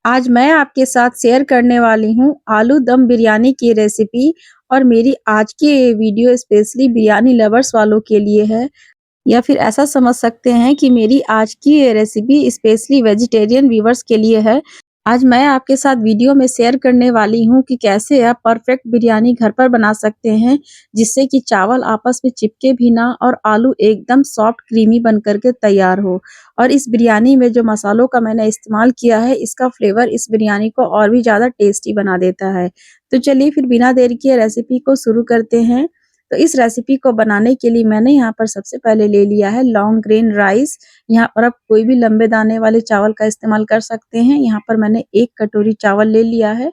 आज मैं आपके साथ शेयर करने वाली हूँ आलू दम बिरयानी की रेसिपी। और मेरी आज की ये वीडियो स्पेशली बिरयानी लवर्स वालों के लिए है, या फिर ऐसा समझ सकते हैं कि मेरी आज की ये रेसिपी स्पेशली वेजिटेरियन व्यूअर्स के लिए है। आज मैं आपके साथ वीडियो में शेयर करने वाली हूँ कि कैसे आप परफेक्ट बिरयानी घर पर बना सकते हैं, जिससे कि चावल आपस में चिपके भी ना और आलू एकदम सॉफ्ट क्रीमी बन कर के तैयार हो। और इस बिरयानी में जो मसालों का मैंने इस्तेमाल किया है, इसका फ्लेवर इस बिरयानी को और भी ज़्यादा टेस्टी बना देता है। तो चलिए फिर बिना देर किए रेसिपी को शुरू करते हैं। तो इस रेसिपी को बनाने के लिए मैंने यहाँ पर सबसे पहले ले लिया है लॉन्ग ग्रेन राइस। यहाँ पर आप कोई भी लंबे दाने वाले चावल का इस्तेमाल कर सकते हैं। यहाँ पर मैंने 1 कटोरी चावल ले लिया है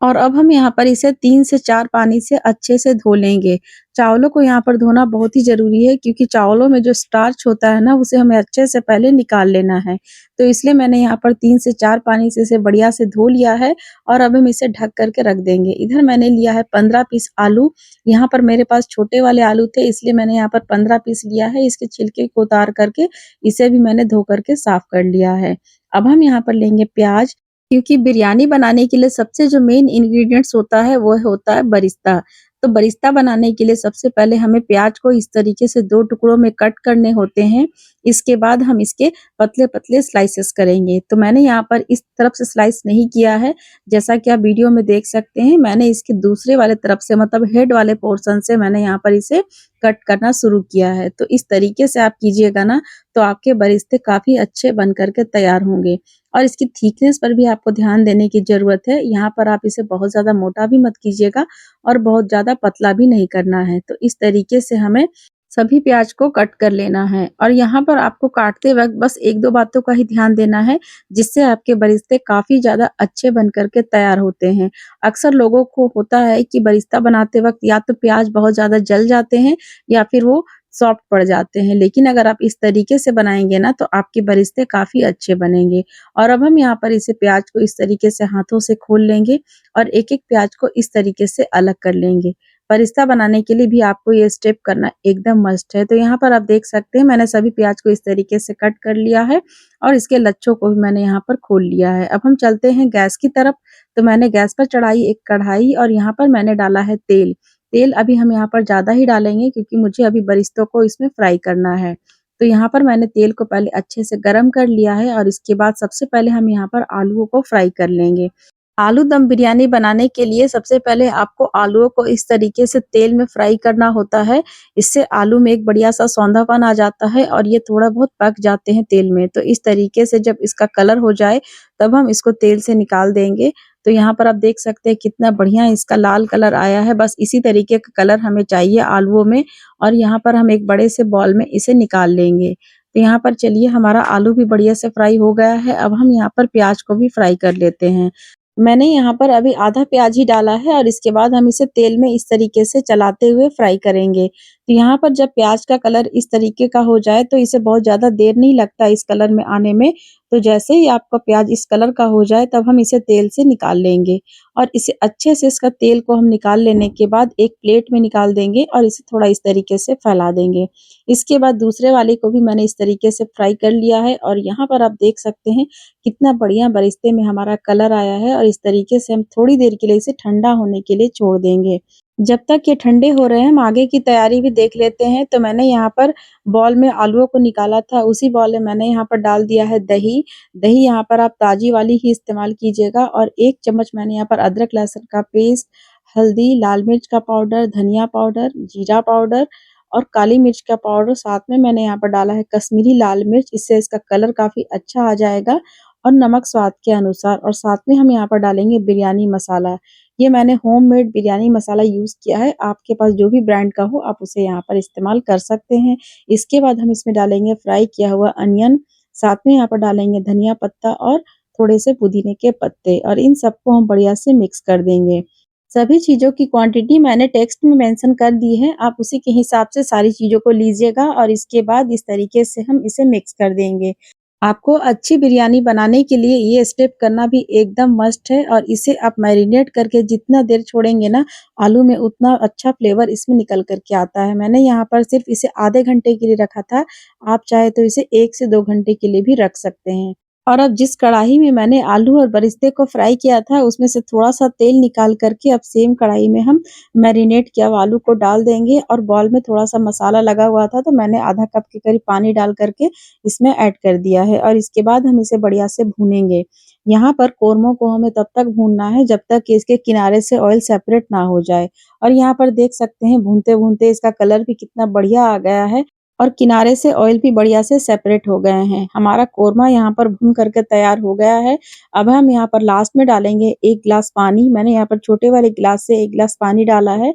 और अब हम यहाँ पर इसे 3 से 4 पानी से अच्छे से धो लेंगे। चावलों को यहाँ पर धोना बहुत ही ज़रूरी है, क्योंकि चावलों में जो स्टार्च होता है ना, उसे हमें अच्छे से पहले निकाल लेना है। तो इसलिए मैंने यहाँ पर 3 से 4 पानी से इसे बढ़िया से धो लिया है और अब हम इसे ढक कर के रख देंगे। इधर मैंने लिया है 15 पीस आलू। यहाँ पर मेरे पास छोटे वाले आलू थे, इसलिए मैंने यहाँ पर 15 पीस लिया है। इसके छिलके को उतार करके इसे भी मैंने धो करके साफ कर लिया है। अब हम यहाँ पर लेंगे प्याज, क्योंकि बिरयानी बनाने के लिए सबसे जो मेन इंग्रीडिएंट्स होता है वो होता है बरिस्ता। तो बरिस्ता बनाने के लिए सबसे पहले हमें प्याज को इस तरीके से 2 टुकड़ों में कट करने होते हैं। इसके बाद हम इसके पतले-पतले स्लाइसेस करेंगे। तो मैंने यहाँ पर इस तरफ से स्लाइस नहीं किया है, जैसा कि आप वीडियो में देख सकते हैं। मैंने इसके दूसरे वाले तरफ से, मतलब हेड वाले पोर्शन से मैंने यहाँ पर इसे कट करना शुरू किया है। तो इस तरीके से आप कीजिएगा ना, तो आपके बरिस्ते काफ़ी अच्छे बन कर के तैयार होंगे। और इसकी थिकनेस पर भी आपको ध्यान देने की ज़रूरत है। यहाँ पर आप इसे बहुत ज़्यादा मोटा भी मत कीजिएगा और बहुत ज़्यादा पतला भी नहीं करना है। तो इस तरीके से हमें सभी प्याज को कट कर लेना है। और यहाँ पर आपको काटते वक़्त बस 1-2 बातों का ही ध्यान देना है, जिससे आपके बरिस्ते काफ़ी ज़्यादा अच्छे बन कर के तैयार होते हैं। अक्सर लोगों को होता है कि बरिस्ता बनाते वक़्त या तो प्याज बहुत ज़्यादा जल जाते हैं या फिर वो सॉफ्ट पड़ जाते हैं। लेकिन अगर आप इस तरीके से बनाएँगे ना, तो आपके बरिस्ते काफ़ी अच्छे बनेंगे। और अब हम यहाँ पर इसे प्याज को इस तरीके से हाथों से खोल लेंगे और एक-एक प्याज को इस तरीके से अलग कर लेंगे। बरिस्ता बनाने के लिए भी आपको ये स्टेप करना एकदम मस्ट है। तो यहाँ पर आप देख सकते हैं, मैंने सभी प्याज को इस तरीके से कट कर लिया है और इसके लच्छों को भी मैंने यहाँ पर खोल लिया है। अब हम चलते हैं गैस की तरफ। तो मैंने गैस पर चढ़ाई एक कढ़ाई और यहाँ पर मैंने डाला है तेल। तेल अभी हम यहाँ पर ज़्यादा ही डालेंगे, क्योंकि मुझे अभी बरिस्तों को इसमें फ्राई करना है। तो यहाँ पर मैंने तेल को पहले अच्छे से गरम कर लिया है और इसके बाद सबसे पहले हम यहाँ पर आलूओं को फ्राई कर लेंगे। आलू दम बिरयानी बनाने के लिए सबसे पहले आपको आलूओं को इस तरीके से तेल में फ्राई करना होता है। इससे आलू में एक बढ़िया-सा सौंधापन आ जाता है और ये थोड़ा बहुत पक जाते हैं तेल में। तो इस तरीके से जब इसका कलर हो जाए, तब हम इसको तेल से निकाल देंगे। तो यहाँ पर आप देख सकते हैं कितना बढ़िया इसका लाल कलर आया है। बस इसी तरीके का कलर हमें चाहिए आलूओं में। और यहाँ पर हम एक बड़े से बाउल में इसे निकाल लेंगे। तो यहाँ पर चलिए, हमारा आलू भी बढ़िया से फ्राई हो गया है। अब हम यहाँ पर प्याज को भी फ्राई कर लेते हैं। मैंने यहाँ पर अभी आधा प्याज ही डाला है और इसके बाद हम इसे तेल में इस तरीके से चलाते हुए फ्राई करेंगे। तो यहाँ पर जब प्याज का कलर इस तरीके का हो जाए, तो इसे बहुत ज़्यादा देर नहीं लगता इस कलर में आने में। तो जैसे ही आपका प्याज इस कलर का हो जाए, तब हम इसे तेल से निकाल लेंगे और इसे अच्छे से, इसका तेल को हम निकाल लेने के बाद एक प्लेट में निकाल देंगे और इसे थोड़ा इस तरीके से फैला देंगे। इसके बाद दूसरे वाले को भी मैंने इस तरीके से फ्राई कर लिया है और यहाँ पर आप देख सकते हैं कितना बढ़िया बरिस्ते में हमारा कलर आया है। और इस तरीके से हम थोड़ी देर के लिए इसे ठंडा होने के लिए छोड़ देंगे। जब तक ये ठंडे हो रहे हैं, हम आगे की तैयारी भी देख लेते हैं। तो मैंने यहाँ पर बाउल में आलूओं को निकाला था, उसी बाउल में मैंने यहाँ पर डाल दिया है दही। दही यहाँ पर आप ताज़ी वाली ही इस्तेमाल कीजिएगा और 1 चम्मच मैंने यहाँ पर अदरक लहसुन का पेस्ट, हल्दी, लाल मिर्च का पाउडर, धनिया पाउडर, जीरा पाउडर और काली मिर्च का पाउडर, साथ में मैंने यहाँ पर डाला है कश्मीरी लाल मिर्च, इससे इसका कलर काफ़ी अच्छा आ जाएगा। और नमक स्वाद के अनुसार, और साथ में हम यहाँ पर डालेंगे बिरयानी मसाला। ये मैंने होममेड बिरयानी मसाला यूज़ किया है, आपके पास जो भी ब्रांड का हो आप उसे यहाँ पर इस्तेमाल कर सकते हैं। इसके बाद हम इसमें डालेंगे फ्राई किया हुआ अनियन, साथ में यहाँ पर डालेंगे धनिया पत्ता और थोड़े से पुदीने के पत्ते और इन सबको हम बढ़िया से मिक्स कर देंगे। सभी चीज़ों की क्वांटिटी मैंने टेक्स्ट में मेंशन कर दी है, आप उसी के हिसाब से सारी चीज़ों को लीजिएगा और इसके बाद इस तरीके से हम इसे मिक्स कर देंगे। आपको अच्छी बिरयानी बनाने के लिए ये स्टेप करना भी एकदम मस्ट है और इसे आप मैरिनेट करके जितना देर छोड़ेंगे ना आलू में, उतना अच्छा फ्लेवर इसमें निकल कर के आता है। मैंने यहाँ पर सिर्फ इसे आधे घंटे के लिए रखा था, आप चाहे तो इसे 1 से 2 घंटे के लिए भी रख सकते हैं। और अब जिस कढ़ाई में मैंने आलू और बरिस्ते को फ्राई किया था, उसमें से थोड़ा-सा तेल निकाल कर के अब सेम कढ़ाई में हम मैरिनेट किया हुआ आलू को डाल देंगे और बॉल में थोड़ा-सा मसाला लगा हुआ था, तो मैंने आधा कप के करीब पानी डाल कर के इसमें ऐड कर दिया है और इसके बाद हम इसे बढ़िया से भूनेंगे। यहाँ पर कोरमों को हमें तब तक भूनना है जब तक कि इसके किनारे से ऑयल सेपरेट ना हो जाए और यहाँ पर देख सकते हैं भूनते-भूनते इसका कलर भी कितना बढ़िया आ गया है और किनारे से ऑयल भी बढ़िया से सेपरेट हो गए हैं। हमारा कोरमा यहाँ पर भून करके तैयार हो गया है। अब हम यहाँ पर लास्ट में डालेंगे 1 ग्लास पानी। मैंने यहाँ पर छोटे वाले गिलास से 1 ग्लास पानी डाला है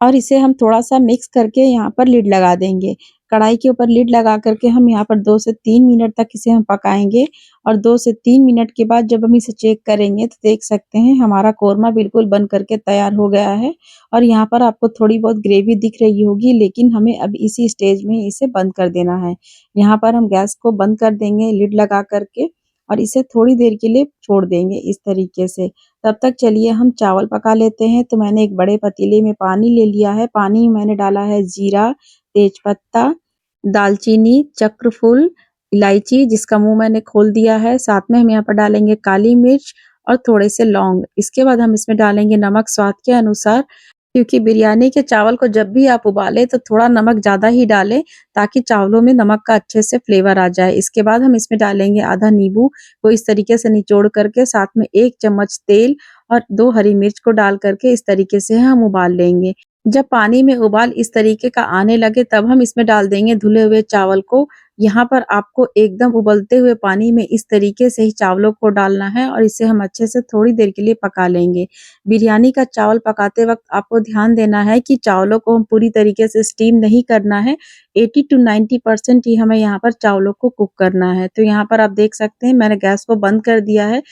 और इसे हम थोड़ा-सा मिक्स करके यहाँ पर लिड लगा देंगे। कढ़ाई के ऊपर लिड लगा कर के हम यहाँ पर 2 से 3 मिनट तक इसे हम पकाएँगे और 2 से 3 मिनट के बाद जब हम इसे चेक करेंगे तो देख सकते हैं हमारा कोरमा बिल्कुल बन कर के तैयार हो गया है और यहाँ पर आपको थोड़ी बहुत ग्रेवी दिख रही होगी, लेकिन हमें अब इसी स्टेज में इसे बंद कर देना है। यहाँ पर हम गैस को बंद कर देंगे लिड लगा कर के और इसे थोड़ी देर के लिए छोड़ देंगे इस तरीके से। तब तक चलिए हम चावल पका लेते हैं। तो मैंने एक बड़े पतीले में पानी ले लिया है। पानी में मैंने डाला है जीरा, तेजपत्ता, दालचीनी, चक्रफूल, इलायची जिसका मुँह मैंने खोल दिया है। साथ में हम यहाँ पर डालेंगे काली मिर्च और थोड़े से लौंग। इसके बाद हम इसमें डालेंगे नमक स्वाद के अनुसार, क्योंकि बिरयानी के चावल को जब भी आप उबालें तो थोड़ा नमक ज़्यादा ही डालें ताकि चावलों में नमक का अच्छे से फ्लेवर आ जाए। इसके बाद हम इसमें डालेंगे आधा नींबू को इस तरीके से निचोड़ करके, साथ में 1 चम्मच तेल और 2 हरी मिर्च को डाल करके इस तरीके से हम उबाल लेंगे। जब पानी में उबाल इस तरीके का आने लगे तब हम इसमें डाल देंगे धुले हुए चावल को। यहाँ पर आपको एकदम उबलते हुए पानी में इस तरीके से ही चावलों को डालना है और इसे हम अच्छे से थोड़ी देर के लिए पका लेंगे। बिरयानी का चावल पकाते वक़्त आपको ध्यान देना है कि चावलों को हम पूरी तरीके से स्टीम नहीं करना है। 80 टू 90% ही हमें यहाँ पर चावलों को कुक करना है। तो यहाँ पर आप देख सकते हैं मैंने गैस को बंद कर दिया है।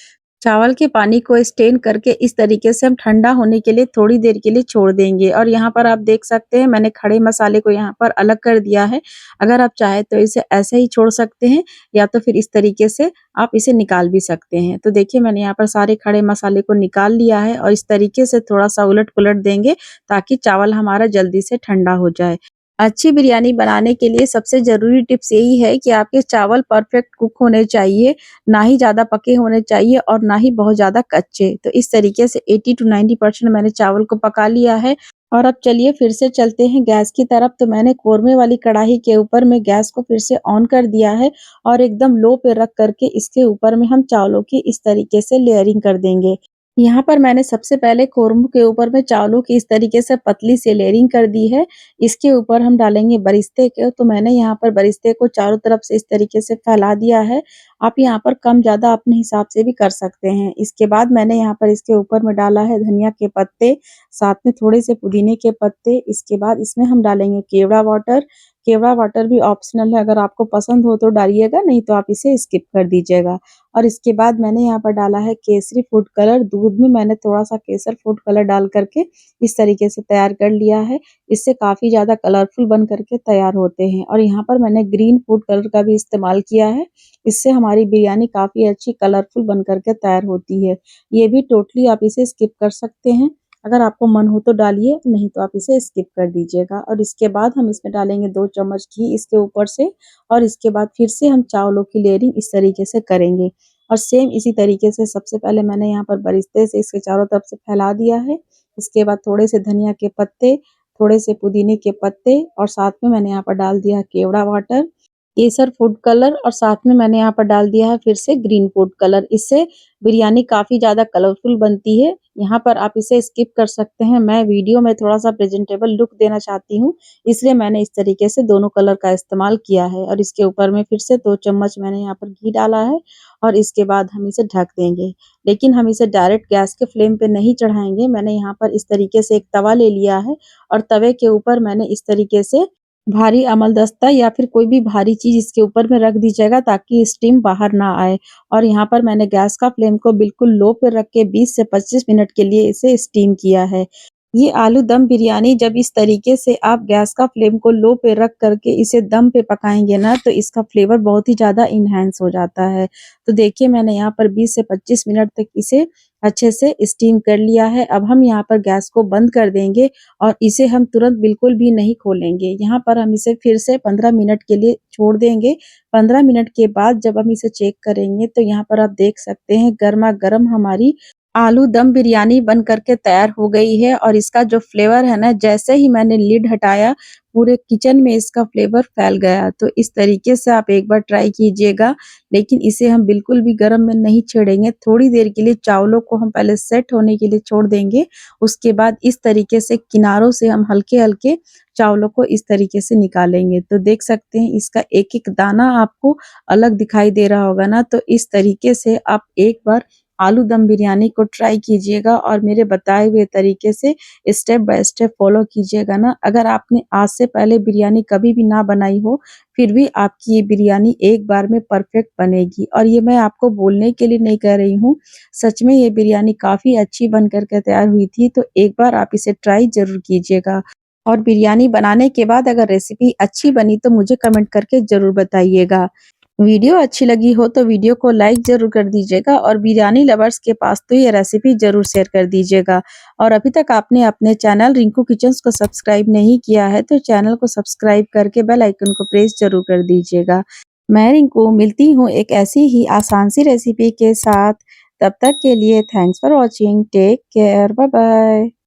चावल के पानी को स्ट्रेन करके इस तरीके से हम ठंडा होने के लिए थोड़ी देर के लिए छोड़ देंगे और यहाँ पर आप देख सकते हैं मैंने खड़े मसाले को यहाँ पर अलग कर दिया है। अगर आप चाहें तो इसे ऐसे ही छोड़ सकते हैं या तो फिर इस तरीके से आप इसे निकाल भी सकते हैं। तो देखिए मैंने यहाँ पर सारे खड़े मसाले को निकाल लिया है और इस तरीके से थोड़ा-सा उलट-पुलट देंगे ताकि चावल हमारा जल्दी से ठंडा हो जाए। अच्छी बिरयानी बनाने के लिए सबसे ज़रूरी टिप्स यही है कि आपके चावल परफेक्ट कुक होने चाहिए, ना ही ज़्यादा पके होने चाहिए और ना ही बहुत ज़्यादा कच्चे। तो इस तरीके से 80 टू 90% मैंने चावल को पका लिया है और अब चलिए फिर से चलते हैं गैस की तरफ। तो मैंने कोरमे वाली कढ़ाई के ऊपर में गैस को फिर से ऑन कर दिया है और एकदम लो पे रख कर के इसके ऊपर में हम चावलों की इस तरीके से लेयरिंग कर देंगे। यहाँ पर मैंने सबसे पहले कोरमू के ऊपर में चावलों की इस तरीके से पतली सी लेयरिंग कर दी है। इसके ऊपर हम डालेंगे बरिस्ते के, तो मैंने यहाँ पर बरिस्ते को चारों तरफ से इस तरीके से फैला दिया है। आप यहाँ पर कम-ज़्यादा अपने हिसाब से भी कर सकते हैं। इसके बाद मैंने यहाँ पर इसके ऊपर में डाला है धनिया के पत्ते, साथ में थोड़े से पुदीने के पत्ते। इसके बाद इसमें हम डालेंगे केवड़ा वाटर। केवड़ा वाटर भी ऑप्शनल है, अगर आपको पसंद हो तो डालिएगा, नहीं तो आप इसे स्किप कर दीजिएगा। और इसके बाद मैंने यहाँ पर डाला है केसरी फूड कलर। दूध में मैंने थोड़ा-सा केसर फूड कलर डाल कर के इस तरीके से तैयार कर लिया है। इससे काफ़ी ज़्यादा कलरफुल बन कर के तैयार होते हैं और यहाँ पर मैंने ग्रीन फूड कलर का भी इस्तेमाल किया है। इससे हमारी बिरयानी काफ़ी अच्छी कलरफुल बन कर के तैयार होती है। ये भी टोटली आप इसे स्किप कर सकते हैं। अगर आपको मन हो तो डालिए, नहीं तो आप इसे स्किप कर दीजिएगा। और इसके बाद हम इसमें डालेंगे 2 चम्मच घी इसके ऊपर से और इसके बाद फिर से हम चावलों की लेयरिंग इस तरीके से करेंगे। और सेम इसी तरीके से सबसे पहले मैंने यहाँ पर बरिस्ते से इसके चारों तरफ से फैला दिया है। इसके बाद थोड़े से धनिया के पत्ते, थोड़े से पुदीने के पत्ते और साथ में मैंने यहाँ पर डाल दिया है केवड़ा वाटर, केसर फूड कलर और साथ में मैंने यहाँ पर डाल दिया है फिर से ग्रीन फूड कलर। इससे बिरयानी काफ़ी ज़्यादा कलरफुल बनती है। यहाँ पर आप इसे स्किप कर सकते हैं। मैं वीडियो में थोड़ा-सा प्रेज़ेंटेबल लुक देना चाहती हूँ, इसलिए मैंने इस तरीके से दोनों कलर का इस्तेमाल किया है और इसके ऊपर में फिर से 2 चम्मच मैंने यहाँ पर घी डाला है और इसके बाद हम इसे ढक देंगे। लेकिन हम इसे डायरेक्ट गैस के फ्लेम पे नहीं चढ़ाएँगे। मैंने यहाँ पर इस तरीके से एक तवा ले लिया है और तवे के ऊपर मैंने इस तरीके से भारी अमलदस्ता या फिर कोई भी भारी चीज़ इसके ऊपर में रख दीजिएगा ताकि स्टीम बाहर ना आए। और यहाँ पर मैंने गैस का फ्लेम को बिल्कुल लो पे रख के 20 से 25 मिनट के लिए इसे स्टीम किया है। ये आलू दम बिरयानी जब इस तरीके से आप गैस का फ्लेम को लो पे रख करके इसे दम पे पकाएँगे ना, तो इसका फ्लेवर बहुत ही ज़्यादा एनहांस हो जाता है। तो देखिए मैंने यहाँ पर 20 से 25 मिनट तक इसे अच्छे से स्टीम कर लिया है। अब हम यहाँ पर गैस को बंद कर देंगे और इसे हम तुरंत बिल्कुल भी नहीं खोलेंगे। यहाँ पर हम इसे फिर से 15 मिनट के लिए छोड़ देंगे। 15 मिनट के बाद जब हम इसे चेक करेंगे तो यहाँ पर आप देख सकते हैं गरमा-गरम हमारी आलू दम बिरयानी बन कर के तैयार हो गई है और इसका जो फ्लेवर है ना, जैसे ही मैंने लिड हटाया, पूरे किचन में इसका फ्लेवर फैल गया। तो इस तरीके से आप एक बार ट्राई कीजिएगा, लेकिन इसे हम बिल्कुल भी गरम में नहीं छेड़ेंगे। थोड़ी देर के लिए चावलों को हम पहले सेट होने के लिए छोड़ देंगे, उसके बाद इस तरीके से किनारों से हम हल्के-हल्के चावलों को इस तरीके से निकालेंगे। तो देख सकते हैं इसका एक-एक दाना आपको अलग दिखाई दे रहा होगा ना, तो इस तरीके से आप एक बार आलू दम बिरयानी को ट्राई कीजिएगा और मेरे बताए हुए तरीके से स्टेप बाय स्टेप फॉलो कीजिएगा ना। अगर आपने आज से पहले बिरयानी कभी भी ना बनाई हो, फिर भी आपकी ये बिरयानी एक बार में परफेक्ट बनेगी और ये मैं आपको बोलने के लिए नहीं कह रही हूँ। सच में ये बिरयानी काफ़ी अच्छी बन कर के तैयार हुई थी, तो एक बार आप इसे ट्राई ज़रूर कीजिएगा। और बिरयानी बनाने के बाद अगर रेसिपी अच्छी बनी तो मुझे कमेंट करके ज़रूर बताइएगा। वीडियो अच्छी लगी हो तो वीडियो को लाइक ज़रूर कर दीजिएगा और बिरयानी लवर्स के पास तो ये रेसिपी ज़रूर शेयर कर दीजिएगा। और अभी तक आपने अपने चैनल रिंकू किचन्स को सब्सक्राइब नहीं किया है तो चैनल को सब्सक्राइब करके बेल आइकन को प्रेस ज़रूर कर दीजिएगा। मैं रिंकू मिलती हूँ एक ऐसी ही आसान सी रेसिपी के साथ। तब तक के लिए thanks for watching. Take care. Bye bye.